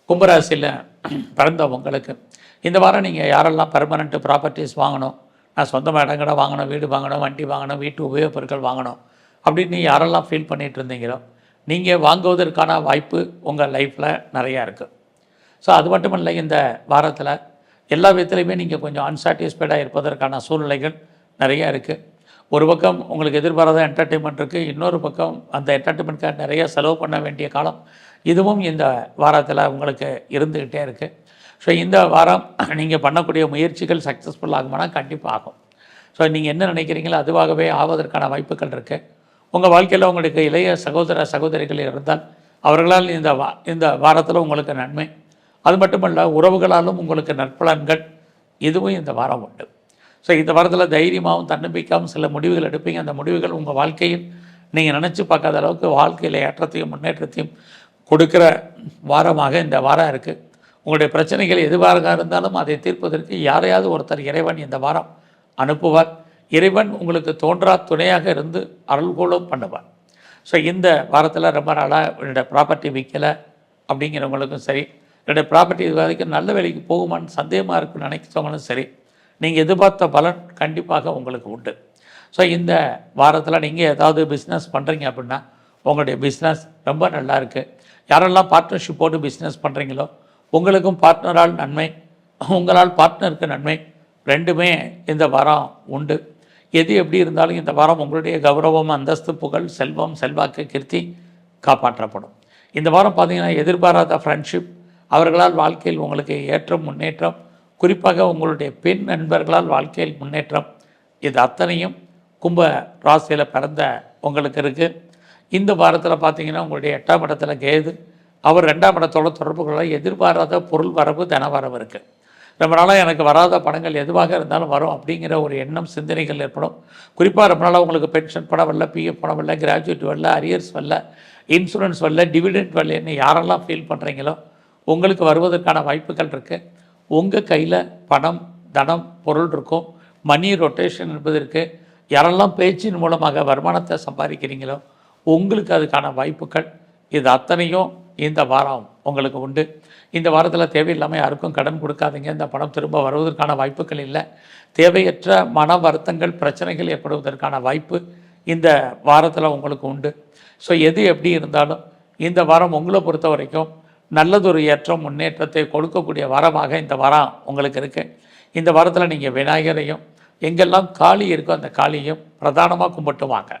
கும்பராசியில் பிறந்த உங்களுக்கு இந்த வாரம் நீங்கள் யாரெல்லாம் பெர்மனெண்ட் ப்ராப்பர்ட்டிஸ் வாங்கணும், நான் சொந்தமாக இடங்கடை வாங்கணும், வீடு வாங்கணும், வண்டி வாங்கணும், வீட்டு உபயோகப் பொருட்கள் வாங்கணும் அப்படின்னு யாரெல்லாம் ஃபீல் பண்ணிகிட்டு இருந்தீங்களோ நீங்கள் வாங்குவதற்கான வாய்ப்பு உங்கள் லைஃப்பில் நிறையா இருக்குது. ஸோ அது மட்டும் இல்லை, இந்த வாரத்தில் எல்லா விதத்துலையுமே நீங்கள் கொஞ்சம் அன்சாட்டிஸ்ஃபைடாக இருப்பதற்கான சூழ்நிலைகள் நிறையா இருக்குது. ஒரு பக்கம் உங்களுக்கு எதிர்பாராத என்டர்டெயின்மெண்ட் இருக்குது, இன்னொரு பக்கம் அந்த என்டர்டெயின்மெண்ட்காக நிறைய செலவு பண்ண வேண்டிய காலம் இதுவும் இந்த வாரத்தில் உங்களுக்கு இருந்துக்கிட்டே இருக்குது. ஸோ இந்த வாரம் நீங்கள் பண்ணக்கூடிய முயற்சிகள் சக்ஸஸ்ஃபுல் ஆகுமானா கண்டிப்பாக ஆகும். ஸோ நீங்கள் என்ன நினைக்கிறீங்களோ அதுவாகவே ஆவதற்கான வாய்ப்புகள் இருக்குது. உங்கள் வாழ்க்கையில் உங்களுக்கு இளைய சகோதர சகோதரிகள் இருந்தால் அவர்களால் இந்த வாரத்தில் உங்களுக்கு நன்மை. அது மட்டுமல்ல, உறவுகளாலும் உங்களுக்கு நற்பலன்கள் இதுவும் இந்த வாரம் உண்டு. ஸோ இந்த வாரத்தில் தைரியமாகவும் தன்னம்பிக்கையாகவும் சில முடிவுகள் எடுப்பீங்க. அந்த முடிவுகள் உங்கள் வாழ்க்கையில் நீங்கள் நினச்சி பார்க்காத அளவுக்கு வாழ்க்கையில் ஏற்றத்தையும் முன்னேற்றத்தையும் கொடுக்குற வாரமாக இந்த வாரம் இருக்குது. உங்களுடைய பிரச்சனைகள் எதுவாக இருந்தாலும் அதை தீர்ப்பதற்கு யாரையாவது ஒருத்தர் இறைவன் இந்த வாரம் அனுப்புவார். இறைவன் உங்களுக்கு தோன்றா துணையாக இருந்து அருள்கோளும் பண்ணுவார். ஸோ இந்த வாரத்தில் ரொம்ப நாளாக என்னுடைய ப்ராப்பர்ட்டி விற்கலை அப்படிங்கிறவங்களுக்கும் சரி, என்னுடைய ப்ராப்பர்ட்டி இது வரைக்கும் நல்ல வேலைக்கு போகுமான்னு சந்தேகமாக இருக்குன்னு நினைக்கிறவங்களும் சரி, நீங்கள் எதிர்பார்த்த பலன் கண்டிப்பாக உங்களுக்கு உண்டு. ஸோ இந்த வாரத்தில் நீங்கள் ஏதாவது பிஸ்னஸ் பண்ணுறீங்க அப்படின்னா உங்களுடைய பிஸ்னஸ் ரொம்ப நல்லா இருக்குது. யாரெல்லாம் பார்ட்னர்ஷிப் போட்டு பிஸ்னஸ் பண்ணுறீங்களோ உங்களுக்கும் பார்ட்னரால் நன்மை, உங்களால் பார்ட்னருக்கு நன்மை, ரெண்டுமே இந்த வாரம் உண்டு. எது எப்படி இருந்தாலும் இந்த வாரம் உங்களுடைய கௌரவம், அந்தஸ்து, புகழ், செல்வம், செல்வாக்கு, கீர்த்தி காப்பாற்றப்படும். இந்த வாரம் பார்த்திங்கன்னா எதிர்பாராத ஃப்ரெண்ட்ஷிப், அவர்களால் வாழ்க்கையில் உங்களுக்கு ஏற்றம் முன்னேற்றம், குறிப்பாக உங்களுடைய பெண் நண்பர்களால் வாழ்க்கையில் முன்னேற்றம், இது அத்தனையும் கும்ப ராசியில் பிறந்த உங்களுக்கு இருக்குது. இந்த வாரத்தில் பார்த்திங்கன்னா உங்களுடைய 8ஆம் இடத்துல கேது, அவர் 2ஆம் இடத்தோட தொடர்புகளை எதிர்பாராத பொருள் வரவு, தன வரவு இருக்குது. ரொம்ப நாளாக எனக்கு வராத பணங்கள் எதுவாக இருந்தாலும் வரும் அப்படிங்கிற ஒரு எண்ணம், சிந்தனைகள் ஏற்படும். குறிப்பாக ரொம்ப நாளாக உங்களுக்கு பென்ஷன் பணம் வரல, பிஎஃப் பணம் வரல, கிராஜுவேட் வரல, அரியர்ஸ் வரல, இன்சூரன்ஸ் வரல, டிவிடெண்ட் வரலன்னு யாரெல்லாம் ஃபீல் பண்ணுறீங்களோ உங்களுக்கு வருவதற்கான வாய்ப்புகள் இருக்குது. உங்கள் கையில் பணம், தனம், பொருள் இருக்கும். மணி ரொட்டேஷன் என்பது இருக்குது. யாரெல்லாம் பேச்சின் மூலமாக வருமானத்தை சம்பாதிக்கிறீங்களோ உங்களுக்கு அதுக்கான வாய்ப்புகள் இது அத்தனையும் இந்த வாரம் உங்களுக்கு உண்டு. இந்த வாரத்தில் தேவையில்லாமல் யாருக்கும் கடன் கொடுக்காதீங்க. இந்த பணம் திரும்ப வருவதற்கான வாய்ப்புகள் இல்லை. தேவையற்ற மன வருத்தங்கள், பிரச்சனைகள் ஏற்படுவதற்கான வாய்ப்பு இந்த வாரத்தில் உங்களுக்கு உண்டு. ஸோ எது எப்படி இருந்தாலும் இந்த வாரம் உங்களை பொறுத்த வரைக்கும் நல்லதொரு ஏற்றம், முன்னேற்றத்தை கொடுக்கக்கூடிய வாரமாக இந்த வாரம் உங்களுக்கு இருக்குது. இந்த வாரத்தில் நீங்கள் விநாயகரையும், எங்கெல்லாம் காளி இருக்கோ அந்த காளியையும் பிரதானமாக கும்பிட்டு வாங்க.